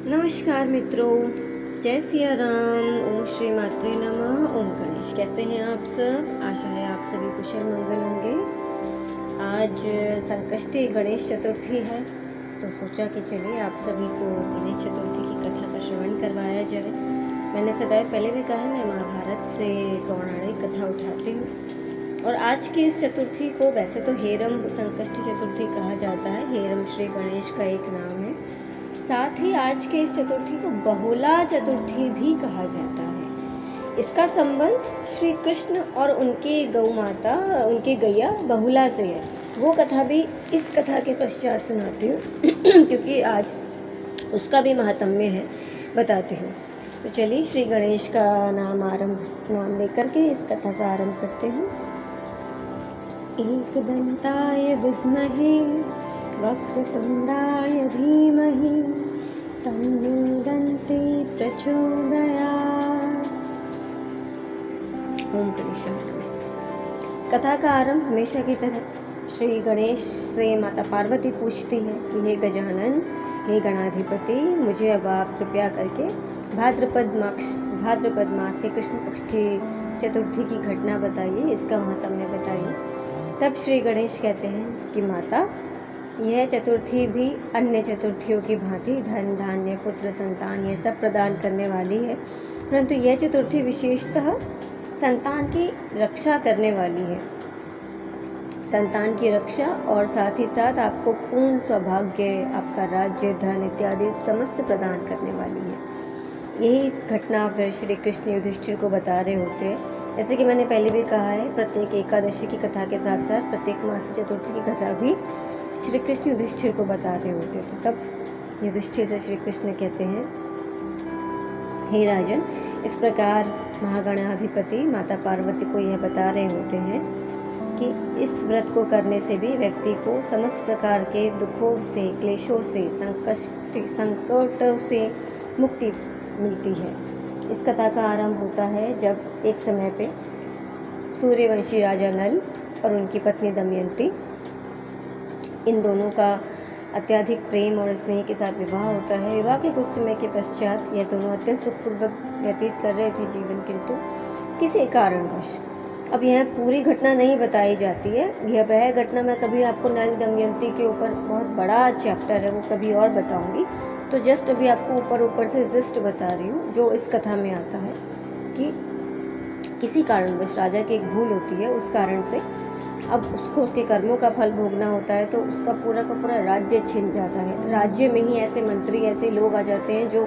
नमस्कार मित्रों, जय सिया राम। ओम श्री मात्रे नमः। ओम गणेश। कैसे हैं आप सब? आशा है आप सभी कुशल मंगल होंगे। आज संकष्टी गणेश चतुर्थी है, तो सोचा कि चलिए आप सभी को गणेश चतुर्थी की कथा का श्रवण करवाया जाए। मैंने सदैव पहले भी कहा, मैं महाभारत से पौराणिक कथा उठाती हूँ। और आज की इस चतुर्थी को वैसे तो हेरम संकष्टी चतुर्थी कहा जाता है। हेरम श्री गणेश का एक नाम है। साथ ही आज के इस चतुर्थी को बहुला चतुर्थी भी कहा जाता है। इसका संबंध श्री कृष्ण और उनके गौ माता, उनकी गैया बहुला से है। वो कथा भी इस कथा के पश्चात सुनाती हूँ क्योंकि आज उसका भी महात्म्य है, बताती हूँ। तो चलिए श्री गणेश का नाम लेकर के इस कथा का आरंभ करते हैं। एकदंताय विद्महे वक्रतुंडाय धीमहि तन्नो दन्ती प्रचोदयात्। ओम गणेशाय। कथा का आरंभ हमेशा की तरह श्री गणेश से माता पार्वती पूछती है कि हे गजानन, हे गणाधिपति, मुझे अब आप कृपया करके भाद्रपद मास से कृष्ण पक्ष की चतुर्थी की घटना बताइए, इसका महात्म्य बताइए। तब श्री गणेश कहते हैं कि माता, यह चतुर्थी भी अन्य चतुर्थियों की भांति धन, धान्य, पुत्र, संतान ये सब प्रदान करने वाली है, परंतु यह चतुर्थी विशेषतः संतान की रक्षा करने वाली है। संतान की रक्षा और साथ ही साथ आपको पूर्ण सौभाग्य, आपका राज्य, धन इत्यादि समस्त प्रदान करने वाली है। यही घटना फिर श्री कृष्ण युधिष्ठिर को बता रहे होते हैं। जैसे कि मैंने पहले भी कहा है, प्रत्येक एकादशी की कथा के साथ साथ प्रत्येक मासी चतुर्थी की कथा भी श्री कृष्ण युधिष्ठिर को बता रहे होते थे। तो तब युधिष्ठिर से श्री कृष्ण कहते हैं, हे राजन, इस प्रकार महागणाधिपति माता पार्वती को यह बता रहे होते हैं कि इस व्रत को करने से भी व्यक्ति को समस्त प्रकार के दुखों से, क्लेशों से, संकटों से मुक्ति मिलती है। इस कथा का आरंभ होता है जब एक समय पे सूर्यवंशी राजा नल और उनकी पत्नी दमयंती, इन दोनों का अत्यधिक प्रेम और स्नेह के साथ विवाह होता है। विवाह के कुछ समय के पश्चात यह दोनों अत्यंत सुखपूर्वक व्यतीत कर रहे थे जीवन, किंतु किसी कारणवश, अब यह पूरी घटना नहीं बताई जाती है, यह वह घटना मैं कभी आपको नल दमयंती के ऊपर बहुत बड़ा चैप्टर है वो कभी और बताऊंगी। तो जस्ट अभी आपको ऊपर से जिस्ट बता रही हूँ जो इस कथा में आता है कि किसी कारणवश राजा की एक भूल होती है, उस कारण से अब उसको उसके कर्मों का फल भोगना होता है, तो उसका पूरा का पूरा राज्य छिन जाता है। राज्य में ही ऐसे मंत्री, ऐसे लोग आ जाते हैं जो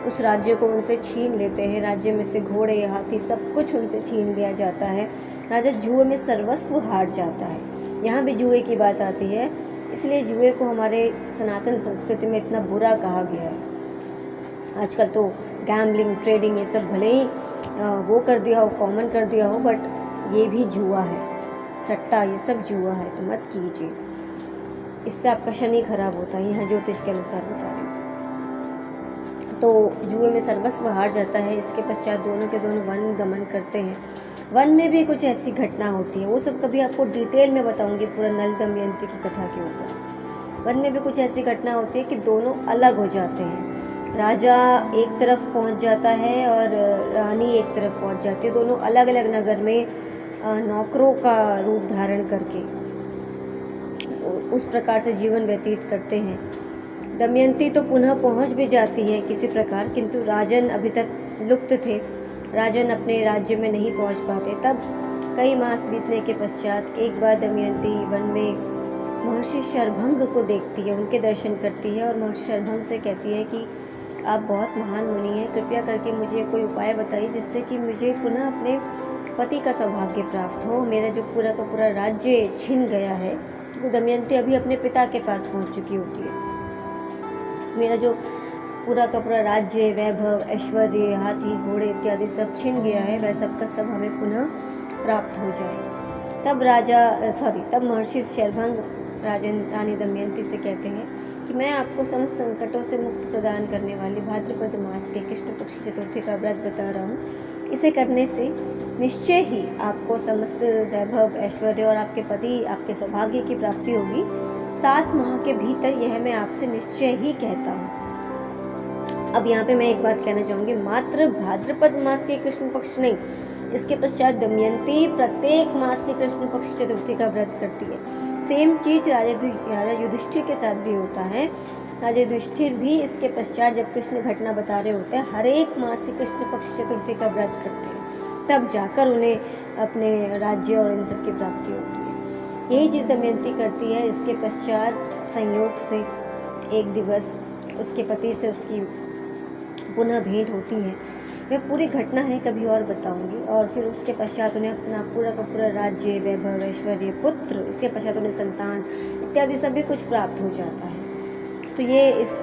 उस राज्य को उनसे छीन लेते हैं। राज्य में से घोड़े, हाथी सब कुछ उनसे छीन लिया जाता है। राजा जुए में सर्वस्व हार जाता है। यहाँ भी जुए की बात आती है, इसलिए जुए को हमारे सनातन संस्कृति में इतना बुरा कहा गया है। आजकल तो गैम्बलिंग, ट्रेडिंग ये सब भले ही वो कर दिया हो, कॉमन कर दिया हो, बट ये भी जुआ है। सट्टा ये सब जुआ है, तो मत कीजिए, इससे आपका शनि खराब होता है। यहाँ ज्योतिष के अनुसार बता रही हूँ। तो जुए में सर्वस्व हार जाता है। इसके पश्चात दोनों के दोनों वन गमन करते हैं। वन में भी कुछ ऐसी घटना होती है, वो सब कभी आपको डिटेल में बताऊंगी पूरा नल दमयंती की कथा के ऊपर। वन में भी कुछ ऐसी घटना होती है कि दोनों अलग हो जाते हैं। राजा एक तरफ पहुंच जाता है और रानी एक तरफ पहुंच जाती है। दोनों अलग अलग नगर में नौकरों का रूप धारण करके उस प्रकार से जीवन व्यतीत करते हैं। दमयंती तो पुनः पहुंच भी जाती है किसी प्रकार, किंतु राजन अभी तक लुप्त थे। राजन अपने राज्य में नहीं पहुंच पाते। तब कई मास बीतने के पश्चात एक बार दमयंती वन में महर्षि शरभंग को देखती है, उनके दर्शन करती है और महर्षि शरभंग से कहती है कि आप बहुत महान मुनि हैं, कृपया करके मुझे कोई उपाय बताइए जिससे कि मुझे पुनः अपने पति का सौभाग्य प्राप्त हो। मेरा जो पूरा का पूरा राज्य छिन गया है, तो दमयंती अभी अपने पिता के पास पहुंच चुकी होती है। मेरा जो पूरा का पूरा राज्य, वैभव, ऐश्वर्य, हाथी, घोड़े इत्यादि सब छिन गया है, वह सब का सब हमें पुनः प्राप्त हो जाए। तब महर्षि शरभंग रानी दमयंती से कहते हैं कि मैं आपको समस्त संकटों से मुक्त प्रदान करने वाली भाद्रपद मास के कृष्ण पक्ष चतुर्थी का व्रत बता रहा हूँ। इसे करने से निश्चय ही आपको समस्त वैभव, ऐश्वर्य और आपके पति, आपके सौभाग्य की प्राप्ति होगी। 7 माह के भीतर यह मैं आपसे निश्चय ही कहता हूँ। अब यहाँ पे मैं एक बात कहना चाहूँगी, मात्र भाद्रपद मास के कृष्ण पक्ष नहीं, इसके पश्चात दमयंती प्रत्येक मास के कृष्ण पक्ष चतुर्थी का व्रत करती है। सेम चीज राजा युधिष्ठिर के साथ भी होता है। राजा युधिष्ठिर भी इसके पश्चात जब कृष्ण घटना बता रहे होते हैं, हर एक मास के कृष्ण पक्ष चतुर्थी का व्रत करते हैं, तब जाकर उन्हें अपने राज्य और इन सब की प्राप्ति होती है। यही चीज़ दमयंती करती है। इसके पश्चात संयोग से एक दिवस उसके पति से उसकी पुनः भेंट होती है। वह पूरी घटना है कभी और बताऊंगी। और फिर उसके पश्चात उन्हें अपना पूरा का पूरा राज्य, वैभव, ऐश्वर्य, पुत्र, इसके पश्चात उन्हें संतान इत्यादि सभी कुछ प्राप्त हो जाता है। तो ये इस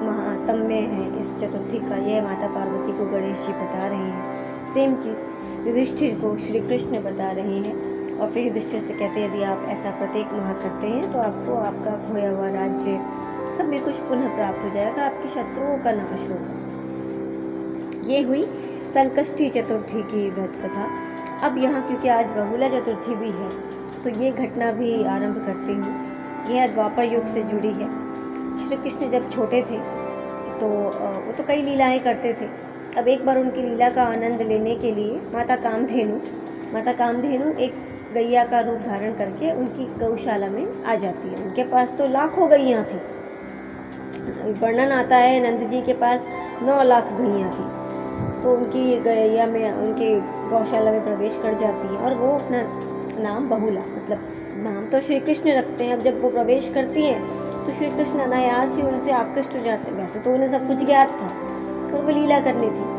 महात्म्य है इस चतुर्थी का। यह माता पार्वती को गणेश जी बता रहे हैं। सेम चीज़ युधिष्ठिर को श्री कृष्ण बता रहे हैं। और फिर युधिष्ठिर से कहते हैं यदि आप ऐसा प्रत्येक माह करते हैं तो आपको आपका खोया हुआ राज्य सब भी कुछ पुनः प्राप्त हो जाएगा, आपके शत्रुओं का नाश होगा। ये हुई संकष्टी चतुर्थी की व्रत कथा। अब यहाँ क्योंकि आज बहुला चतुर्थी भी है तो ये घटना भी आरंभ करती हूँ। यह द्वापर युग से जुड़ी है। श्री कृष्ण जब छोटे थे तो वो तो कई लीलाएं करते थे। अब एक बार उनकी लीला का आनंद लेने के लिए माता कामधेनु एक गैया का रूप धारण करके उनकी गौशाला में आ जाती है। उनके पास तो लाखों गैया थी। वर्णन आता है नंद जी के पास 9 लाख गैया थी। तो उनकी गैया में उनकी गौशाला में प्रवेश कर जाती है और वो अपना नाम बहुला, मतलब नाम तो श्री कृष्ण रखते हैं। अब जब वो प्रवेश करती हैं तो श्री कृष्ण अनायास ही उनसे आकृष्ट हो जाते हैं। वैसे तो उन्हें सब कुछ ज्ञात था पर वो लीला करनी थी,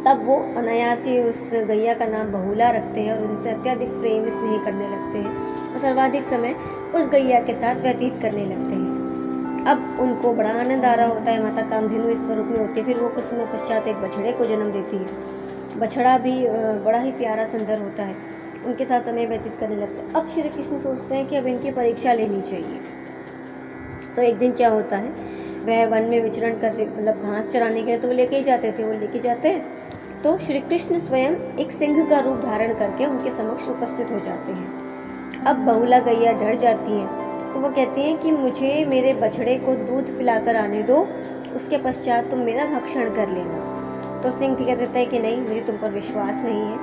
तब वो अनायास ही उस गैया का नाम बहुला रखते हैं और उनसे अत्यधिक प्रेम स्नेह करने लगते हैं और सर्वाधिक समय उस गैया के साथ व्यतीत करने लगते हैं। अब उनको बड़ा आनंद आ रहा होता है। माता कामधेनु इस स्वरूप में होती है। फिर वो कुछ समय पश्चात एक बछड़े को जन्म देती है। बछड़ा भी बड़ा ही प्यारा सुंदर होता है। उनके साथ समय व्यतीत करने लगते हैं। अब श्री कृष्ण सोचते हैं कि अब इनकी परीक्षा लेनी चाहिए। तो एक दिन क्या होता है, वह वन में विचरण कर मतलब घास चराने के लिए तो वो लेके ही जाते थे। वो लेके जाते हैं तो श्री कृष्ण स्वयं एक सिंह का रूप धारण करके उनके समक्ष उपस्थित हो जाते हैं। अब बहुला गैया डर जाती है तो वो कहती हैं कि मुझे मेरे बछड़े को दूध पिलाकर आने दो, उसके पश्चात तुम मेरा भक्षण कर लेना। तो सिंह कह देता है कि नहीं, मुझे तुम पर विश्वास नहीं है,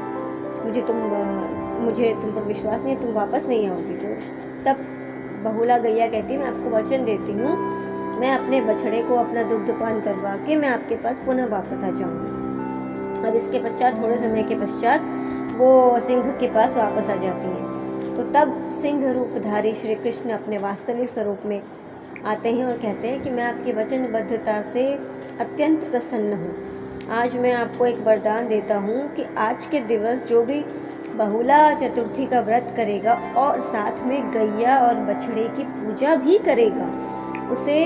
मुझे तुम पर विश्वास नहीं है, तुम वापस नहीं आओगी। तो तब बहुला गैया कहती है मैं आपको वचन देती हूँ, मैं अपने बछड़े को अपना दुग्धपान करवा के मैं आपके पास पुनः वापस आ जाऊँगी। अब इसके पश्चात थोड़े समय के पश्चात वो सिंह के पास वापस आ जाती हैं। तो तब सिंह रूपधारी श्री कृष्ण अपने वास्तविक स्वरूप में आते हैं और कहते हैं कि मैं आपकी वचनबद्धता से अत्यंत प्रसन्न हूँ। आज मैं आपको एक वरदान देता हूँ कि आज के दिवस जो भी बहुला चतुर्थी का व्रत करेगा और साथ में गैया और बछड़े की पूजा भी करेगा, उसे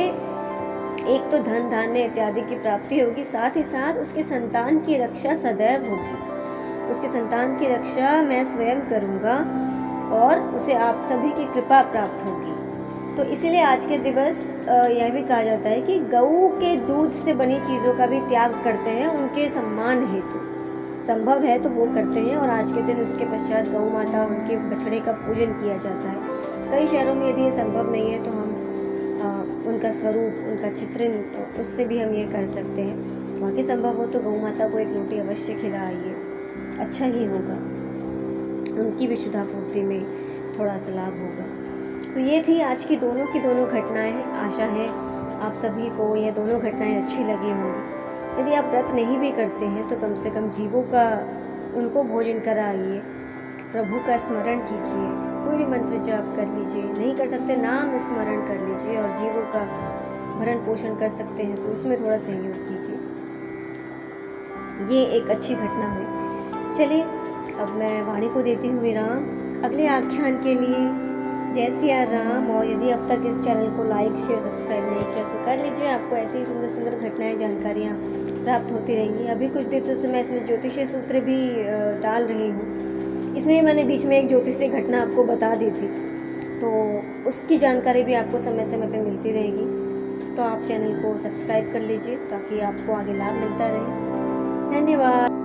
एक तो धन धान्य इत्यादि की प्राप्ति होगी, साथ ही साथ उसके संतान की रक्षा सदैव होगी। उसके संतान की रक्षा मैं स्वयं करूँगा और उसे आप सभी की कृपा प्राप्त होगी। तो इसीलिए आज के दिवस यह भी कहा जाता है कि गऊ के दूध से बनी चीज़ों का भी त्याग करते हैं उनके सम्मान हेतु। संभव है तो वो करते हैं। और आज के दिन उसके पश्चात गौ माता उनके बछड़े का पूजन किया जाता है। कई शहरों में यदि ये संभव नहीं है तो हम उनका स्वरूप, उनका चित्रण, उससे भी हम ये कर सकते हैं। बाकी संभव हो तो गौ माता को एक रोटी अवश्य खिलाइए, अच्छा ही होगा, उनकी भी शुद्धा पूर्ति में थोड़ा सा लाभ होगा। तो ये थी आज की दोनों घटनाएं। आशा है आप सभी को ये दोनों घटनाएं अच्छी लगी होंगी। यदि आप व्रत नहीं भी करते हैं तो कम से कम जीवों का उनको भोजन कराइए, प्रभु का स्मरण कीजिए, कोई भी मंत्र जाप कर लीजिए, नहीं कर सकते नाम स्मरण कर लीजिए और जीवों का भरण पोषण कर सकते हैं तो उसमें थोड़ा सहयोग कीजिए। ये एक अच्छी घटना हुई। चलिए अब मैं वाणी को देती हूँ विराम। अगले आख्यान के लिए जय सिया राम। और यदि अब तक इस चैनल को लाइक शेयर सब्सक्राइब नहीं किया तो कर लीजिए। आपको ऐसी ही सुंदर सुंदर घटनाएं जानकारियाँ प्राप्त होती रहेंगी। अभी कुछ दिवसों से मैं इसमें ज्योतिषीय सूत्र भी डाल रही हूँ। इसमें मैंने बीच में एक ज्योतिषीय घटना आपको बता दी थी, तो उसकी जानकारी भी आपको समय समय पर मिलती रहेगी। तो आप चैनल को सब्सक्राइब कर लीजिए ताकि आपको आगे लाभ मिलता रहे। धन्यवाद।